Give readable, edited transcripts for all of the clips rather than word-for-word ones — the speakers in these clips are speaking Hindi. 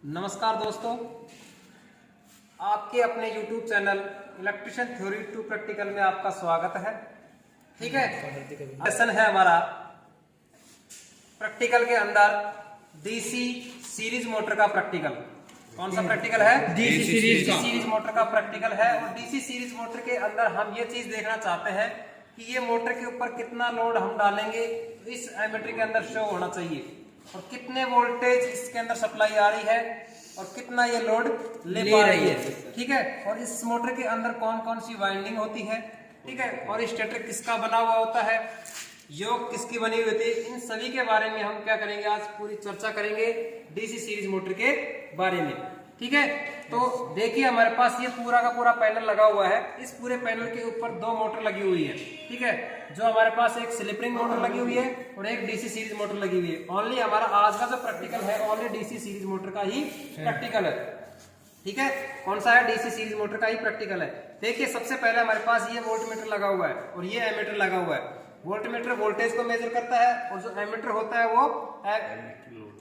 नमस्कार दोस्तों, आपके अपने YouTube channel electrician theory to practical में आपका स्वागत है। ठीक है, सेशन है हमारा प्रैक्टिकल के अंदर डीसी सीरीज मोटर का प्रैक्टिकल। कौन सा प्रैक्टिकल है? डीसी सीरीज मोटर का प्रैक्टिकल है। और डीसी सीरीज मोटर के अंदर हम ये चीज देखना चाहते हैं कि ये मोटर के ऊपर कितना लोड हम डालेंगे तो इस एमीटर के अंदर शो होना चाहिए, और कितने वोल्टेज इसके अंदर सप्लाई आ रही है और कितना ये लोड ले पा रही है। ठीक है, और इस मोटर के अंदर कौन कौन सी वाइंडिंग होती है। ठीक है, और स्टेटर किसका बना हुआ होता है, योग किसकी बनी हुई होती है, इन सभी के बारे में हम क्या करेंगे, आज पूरी चर्चा करेंगे डीसी सीरीज मोटर के बारे में। ठीक है, तो देखिए हमारे पास ये पूरा का पूरा पैनल लगा हुआ है। इस पूरे पैनल के ऊपर दो मोटर लगी हुई है। ठीक है, जो हमारे पास एक स्लिप रिंग मोटर लगी हुई है और एक डीसी सीरीज मोटर लगी हुई है। ओनली हमारा आज का जो प्रैक्टिकल है ओनली डीसी सीरीज मोटर का ही प्रैक्टिकल है। ठीक है, कौन सा है? डीसी सीरीज मोटर का ही प्रैक्टिकल है। देखिए सबसे पहले हमारे पास ये वोल्टमीटर लगा हुआ है और ये एमीटर लगा हुआ है। वोल्टमीटर वोल्टेज को मेजर करता है और जो एमीटर होता है वो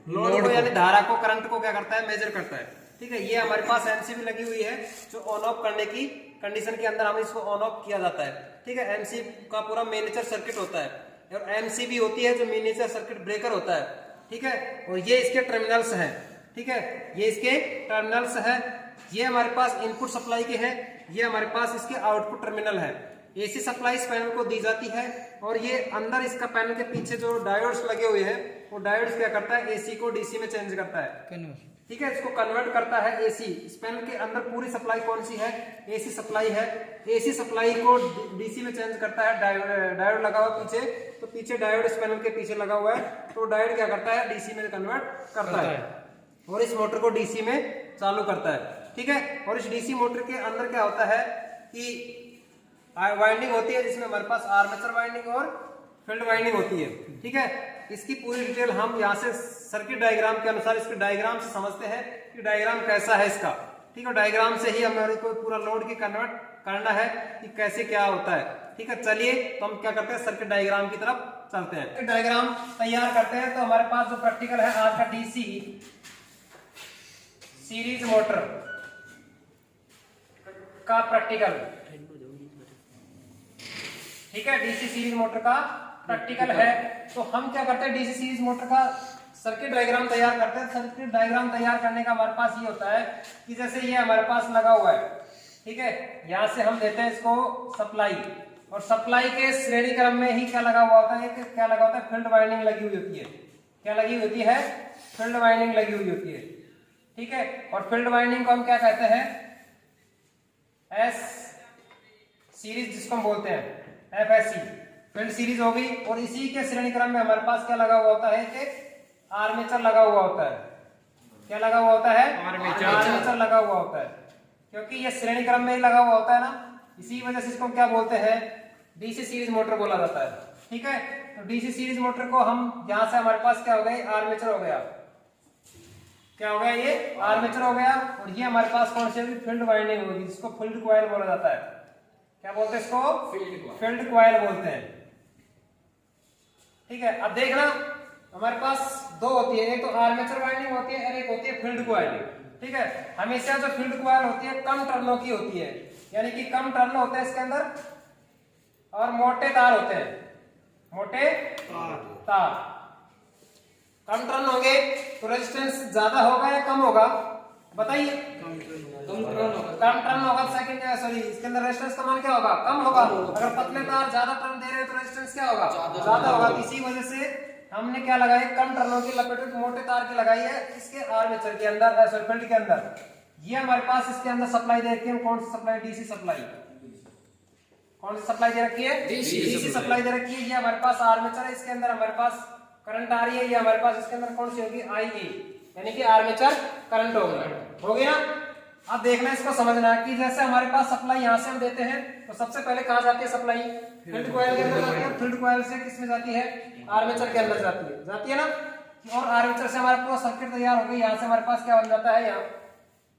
लोड को यानी धारा को, करंट को क्या करता है, मेजर करता है। ठीक है, ये हमारे पास एमसीबी लगी हुई है जो ऑन ऑफ करने की कंडीशन के अंदर हम इसको ऑन ऑफ किया जाता है। ठीक है, एमसीबी का पूरा मिनिएचर सर्किट होता है और एमसीबी होती है जो मिनिएचर सर्किट ब्रेकर होता है। ठीक है, और ये इसके टर्मिनल्स हैं। ठीक है, ये इसके टर्मिनल्स हैं। ये हमारे पास इनपुट सप्लाई के हैं, ये हमारे पास इसके आउटपुट टर्मिनल है। एसी सप्लाई इस पैनल को दी जाती है और ये अंदर इसका पैनल के पीछे जो डायोड्स लगे हुए हैं वो डायोड्स क्या करता है, एसी को डीसी में चेंज करता है। ठीक है, इसको कन्वर्ट करता है एसी। इस पैनल के अंदर पूरी सप्लाई कौन सी है? एसी सप्लाई है। एसी सप्लाई को डीसी में चेंज करता है। डायोड लगा हुआ पीछे, तो पीछे डायोड इस पैनल के पीछे लगा हुआ है, तो डायोड क्या करता है, डीसी में कन्वर्ट करता है और इस मोटर को डीसी में चालू करता है। ठीक है, और इस डीसी मोटर के अंदर क्या होता है कि वाइंडिंग होती है जिसमें हमारे पास आर्मेचर वाइंडिंग और फील्ड वाइंडिंग होती है। ठीक है, इसकी पूरी डिटेल हम यहाँ से सर्किट डायग्राम के अनुसार इसके डायग्राम से समझते हैं कि डायग्राम कैसा है इसका। ठीक है, डायग्राम से ही हमारे को पूरा लोड की कन्वर्ट करना है कि कैसे क्या होता है। ठीक है, चलिए तो हम क्या करते हैं, सर्किट डायग्राम की तरफ चलते हैं। डायग्राम तैयार करते हैं। तो हमारे पास जो प्रैक्टिकल है आज का डीसी सीरीज मोटर का प्रैक्टिकल। ठीक है, डीसी सीरीज मोटर का प्रैक्टिकल है। तो हम क्या करते हैं, डीसी सीरीज मोटर का सर्किट डायग्राम तैयार करते हैं। सर्किट डायग्राम तैयार करने का हमारे पास ये होता है कि जैसे ये हमारे पास लगा हुआ है। ठीक है, यहां से हम देते हैं इसको सप्लाई, और सप्लाई के श्रेणी क्रम में ही क्या लगा हुआ होता है, क्या लगा होता है, फील्ड वाइंडिंग लगी हुई होती है। क्या लगी होती है? फील्ड वाइंडिंग लगी हुई होती है। ठीक है, और फील्ड वाइंडिंग को हम क्या कहते हैं, एस सीरीज जिसको हम बोलते हैं, एफएससी फील्ड सीरीज होगी। और इसी के श्रेणी क्रम में हमारे पास क्या लगा हुआ होता है कि आर्मेचर लगा हुआ होता है। क्या लगा हुआ होता है? आर्मेचर लगा हुआ होता है, क्योंकि ये श्रेणी क्रम में ही लगा हुआ होता है ना, इसी वजह से इसको क्या बोलते हैं, डीसी सीरीज मोटर बोला जाता है। ठीक है, तो डीसी सीरीज मोटर को हम यहां से हमारे पास क्या हो गया, आर्मेचर हो गया। क्या हो गया, ये आर्मेचर हो गया। और ये हमारे पास कौन सी होगी, फील्ड वाइंडिंग होगी, जिसको फील्ड कॉइल बोला जाता है। क्या बोलते हैं इसको? फील्ड कॉइल बोलते हैं। ठीक है, अब देखना हमारे पास दो होती है, एक तो आर्मेचर वाइंडिंग होती है और एक होती है फील्ड कॉइल। ठीक है, हमेशा जो फील्ड कॉइल होती है कम टर्नों की होती है, यानी कि कम टर्न होते हैं इसके अंदर और मोटे तार होते हैं, मोटे तार। कम टर्न होंगे तो रेजिस्टेंस ज्यादा होगा या कम होगा, बताइए? कम टर्न होगा। सेकंड सॉरी, इसके अंदर रेजिस्टेंस का मान क्या होगा, कम होगा। अगर पतले तार ज्यादा टर्न दे रहे हैं तो रेजिस्टेंस क्या होगा, ज्यादा होगा। इसी वजह से हमने क्या लगाई, कम टर्नों की लपेटे मोटे तार की लगाई है इसके आर्मेचर के अंदर, सॉरी फील्ड के अंदर। ये हमारे पास इसके अंदर सप्लाई दे रखी है, कौन सी सप्लाई, डीसी सप्लाई। कौन सी सप्लाई दे रखी है, डीसी सप्लाई दे रखी है। ये हमारे पास आर्मेचर है, इसके अंदर हमारे पास करंट आ रही है। ये हमारे पास इसके अंदर कौन सी होगी, आईए, यानी कि आर्मेचर करंट होगी ना। अब देखना, इसको समझना है कि जैसे हमारे पास सप्लाई यहाँ से हम देते हैं तो सबसे पहले कहाँ जाती है सप्लाई, फील्ड कॉइल के अंदर जाती है। फील्ड कॉइल से किसमें जाती है, आर्मेचर के अंदर जाती है ना। और आर्मेचर से हमारे पास सर्किट तैयार हो गई। यहाँ से हमारे पास क्या बन जाता है, यहाँ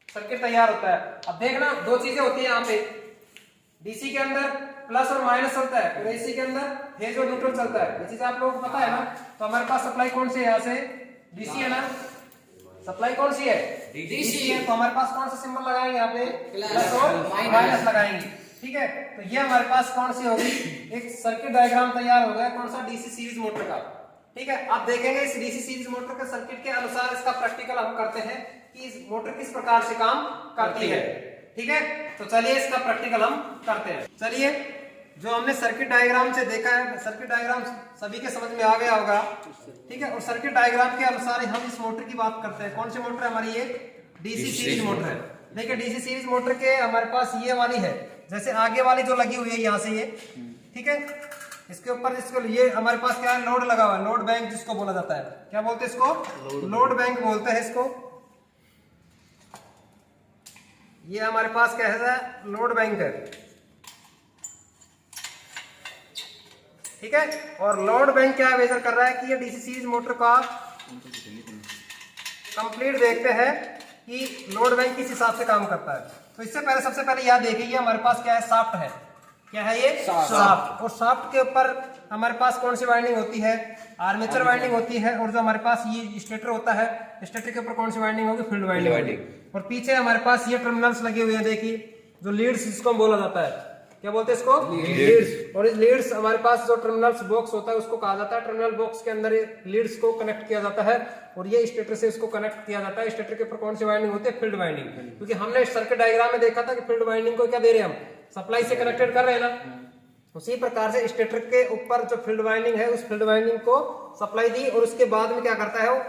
सर्किट तैयार होता है। अब देखना दो चीजें होती है यहाँ पे, डीसी के अंदर प्लस और माइनस चलता है और एसी के अंदर फेज और न्यूट्रल चलता है। ये चीज आप लोगों को पता है ना। तो हमारे पास सप्लाई कौन सी है, यहाँ से डीसी है ना, सप्लाई कौन सी है? डीसी है। तो हमारे पास कौन सा सिंबल लगाएंगे यहाँ पे? प्लस और माइनस लगाएंगे। ठीक है, तो ये हमारे पास कौन सी होगी? एक सर्किट डायग्राम तैयार हो गया कौन सा? डीसी सीरीज मोटर का। ठीक है, अब देखेंगे इस डीसी सीरीज मोटर के सर्किट के अनुसार इसका प्रैक्टिकल हम करते हैं कि इस मोटर किस प्रकार से काम करती है। ठीक है, तो चलिए इसका प्रैक्टिकल हम करते हैं। चलिए, जो हमने सर्किट डायग्राम से देखा है, सर्किट डायग्राम सभी के समझ में आ गया होगा। ठीक है, और सर्किट डायग्राम के अनुसार हम इस मोटर की बात करते हैं। कौन सी मोटर है हमारी? ये डीसी सीरीज मोटर है। देखिए, डीसी सीरीज मोटर के हमारे पास ये वाली है, जैसे आगे वाली जो लगी हुई है यहाँ से ये, ठीक है, इसके ऊपर इसको ये हमारे पास क्या है? लोड लगा हुआ है, लोड बैंक जिसको बोला जाता है। क्या बोलते हैं इसको? लोड बैंक बोलते हैं इसको। ये हमारे पास क्या है? लोड बैंक है। ठीक है, और लोड बैंक क्या मेजर कर रहा है कि ये डीसी सीरीज मोटर का कंप्लीट देखते हैं कि लोड बैंक किस हिसाब से काम करता है। तो इससे पहले सबसे पहले यह देखिए हमारे पास क्या है? शाफ्ट है। क्या है ये? शाफ्ट। और शाफ्ट के ऊपर हमारे पास कौन सी वाइंडिंग होती है? आर्मेचर वाइंडिंग होती है। और जो हमारे पास ये स्टेटर होता है, स्टेटर के ऊपर कौन सी वाइंडिंग होगी? Field winding. और पीछे हमारे पास ये टर्मिनल्स लगे हुए हैं, देखिए, जो लीड्स जिसको बोला जाता है। क्या बोलते हैं इसको? लीड्स। और इस लीड्स हमारे पास जो टर्मिनल्स बॉक्स होता है उसको कहा जाता है। टर्मिनल बॉक्स के अंदर लीड्स को कनेक्ट किया जाता है और ये स्टेटर से इसको कनेक्ट किया जाता है। स्टेटर के ऊपर कौन सी वाइंडिंग होती है? Field winding. क्योंकि हमने सर्किट डायग्राम में देखा था कि फील्ड वाइंडिंग को क्या दे रहे हैं? हम सप्लाई से कनेक्टेड कर रहे हैं ना। उसी प्रकार से स्टेटर के ऊपर जो फील्ड वाइंडिंग है उस फील्ड वाइंडिंग को सप्लाई दी और उसके बाद में क्या करता है? वो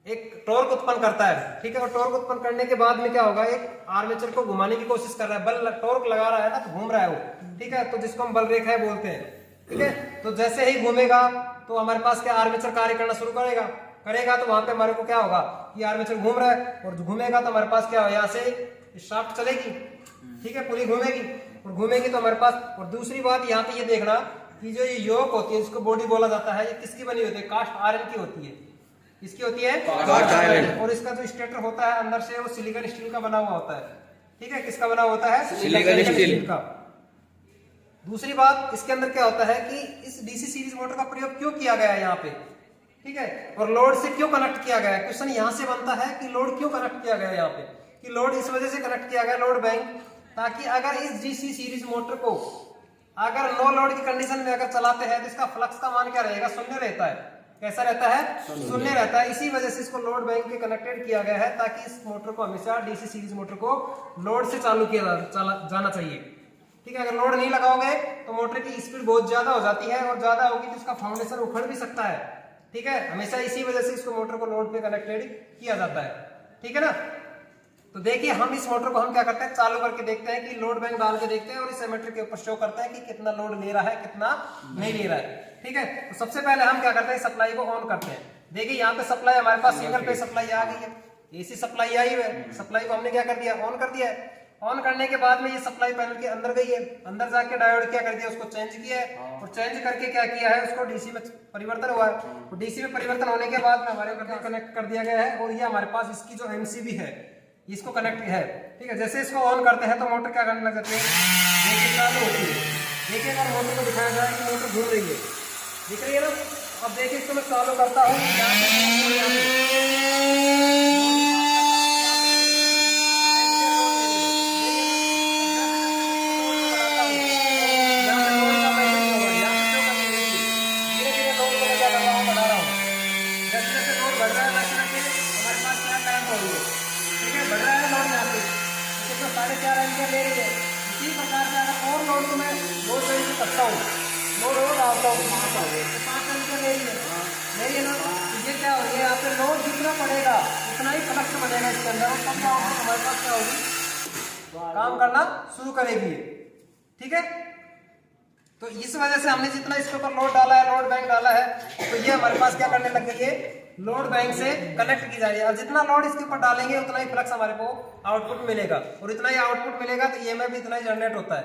एक टॉर्क उत्पन्न करता है। ठीक है, और टॉर्क उत्पन्न करने के बाद में क्या होगा? एक आर्मेचर को घुमाने की कोशिश कर रहा है, बल टॉर्क लगा रहा है ना, तो घूम रहा है वो। ठीक है, तो जिसको हम बल रेखा बोलते हैं। ठीक है, तो जैसे ही घूमेगा तो हमारे पास क्या आर्मेचर कार्य करना शुरू करेगा तो वहां पे हमारे को क्या होगा कि आर्मेचर घूम रहा है और घूमेगा तो हमारे पास क्या होगा? यहाँ से शाफ्ट चलेगी। ठीक है, पूरी घूमेगी और घूमेगी तो हमारे पास। और दूसरी बात यहाँ पे ये देखना कि जो ये योक होती है, जिसको बॉडी बोला जाता है, ये किसकी बनी होती है? कास्ट आयरन की होती है। इसकी होती है कास्ट आयरन। और इसका जो स्टेटर होता है अंदर से वो सिलिकॉन स्टील का बना हुआ होता है। ठीक है, किसका बना होता है? सिलिकॉन स्टील का। दूसरी बात इसके अंदर क्या होता है कि इस डीसी सीरीज मोटर का प्रयोग क्यों किया गया है यहाँ पे? ठीक है, और लोड से क्यों कनेक्ट किया गया है? क्वेश्चन यहाँ से बनता है कि लोड क्यों कनेक्ट किया गया यहाँ पे? कि लोड इस वजह से कनेक्ट किया गया लोड बैंक, ताकि अगर इस डीसी सीरीज मोटर को अगर नो लोड की कंडीशन में अगर चलाते हैं तो इसका फ्लक्स का मान क्या रहेगा? शून्य रहता है। कैसा रहता है? शून्य रहता है। इसी वजह से इसको लोड बैंक के कनेक्टेड किया गया है ताकि इस मोटर को हमेशा डीसी सीरीज मोटर को लोड से चालू किया जाना चाहिए। ठीक है, अगर लोड नहीं लगाओगे तो मोटर की स्पीड बहुत ज्यादा हो जाती है और ज्यादा होगी तो इसका फाउंडेशन उखड़ भी सकता है। ठीक है, हमेशा इसी वजह से इसको मोटर को लोड पे कनेक्टेड किया जाता है। ठीक है ना। तो देखिए, हम इस मोटर को हम क्या करते हैं? चालू करके देखते हैं कि लोड बैंक डाल के देखते हैं और इस एमीटर के ऊपर शो करते हैं कि कितना लोड ले रहा है, कितना नहीं ले रहा है। ठीक है, तो सबसे पहले हम क्या करते हैं? सप्लाई को ऑन करते हैं। देखिए, यहाँ पे सप्लाई हमारे पास सिंगल पे सप्लाई आ गई है, एसी सप्लाई आई हुई है। सप्लाई को हमने क्या कर दिया? ऑन कर दिया है। ऑन करने के बाद में ये सप्लाई पैनल के अंदर गई है, अंदर जाके डायोड क्या कर दिया? उसको चेंज किया है और चेंज करके क्या किया है? उसको डीसी में परिवर्तन हुआ है। तो डीसी में परिवर्तन होने के बाद में हमारे कनेक्ट कर दिया गया है और ये हमारे पास इसकी जो एमसीबी है इसको कनेक्ट है। ठीक है, जैसे इसको ऑन करते हैं तो मोटर क्या करने लग जाती है? देखिए, चालू होती है। देखिए, अगर मोटर को दिखाया जाए कि मोटर घूम रही है, दिख रही है ना। अब देखिए, इसको मैं चालू करता हूँ, इसी प्रकार से अगर और लोड को मैं लोड वैल्यू करता हूँ, लोड और डालता हूँ, 5 एम्पियर ले रही है ना। तो ये क्या हो रही है? यहाँ पे लोड जितना पड़ेगा उतना ही फ्लक्स बनेगा इसके अंदर और तब हमारे पास क्या होगी? काम करना शुरू करेगी। ठीक है, तो इस वजह से हमने जितना इसके ऊपर लोड डाला है, लोड बैंक डाला है, तो ये हमारे पास क्या करने लग गई है? लोड बैंक से कनेक्ट की जा रही है। और जितना लोड इसके ऊपर डालेंगे उतना ही फ्लक्स हमारे को आउटपुट मिलेगा और इतना ही आउटपुट मिलेगा तो ईएमएफ भी इतना ही जनरेट होता है।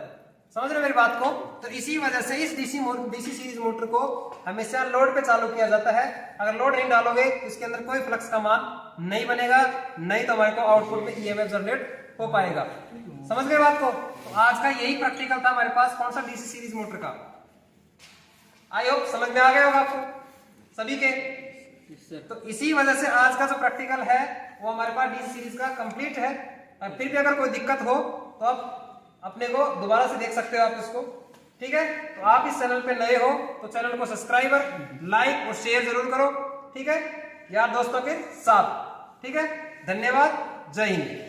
समझ रहे मेरी बात को? तो इसी वजह से इस डीसी सीरीज मोटर को हमेशा लोड पे चालू किया जाता है। अगर लोड नहीं डालोगे तो इसके अंदर कोई फ्लक्स का मान नहीं बनेगा, नहीं तो हमारे को आउटपुट में ईएमएफ जनरेट हो पाएगा। समझ गए बात को? तो आज का यही प्रैक्टिकल था हमारे पास, कौन सा? डीसी सीरीज मोटर का। आई होप समझ में आ गया होगा आपको सभी के। तो इसी वजह से आज का जो प्रैक्टिकल है वो हमारे पास डीसी सीरीज का कंप्लीट है। और फिर भी अगर कोई दिक्कत हो तो आप अपने को दोबारा से देख सकते हो आप इसको। ठीक है, तो आप इस चैनल पे नए हो तो चैनल को सब्सक्राइब, लाइक और शेयर जरूर करो। ठीक है, यार दोस्तों के साथ। ठीक है, धन्यवाद, जय हिंद।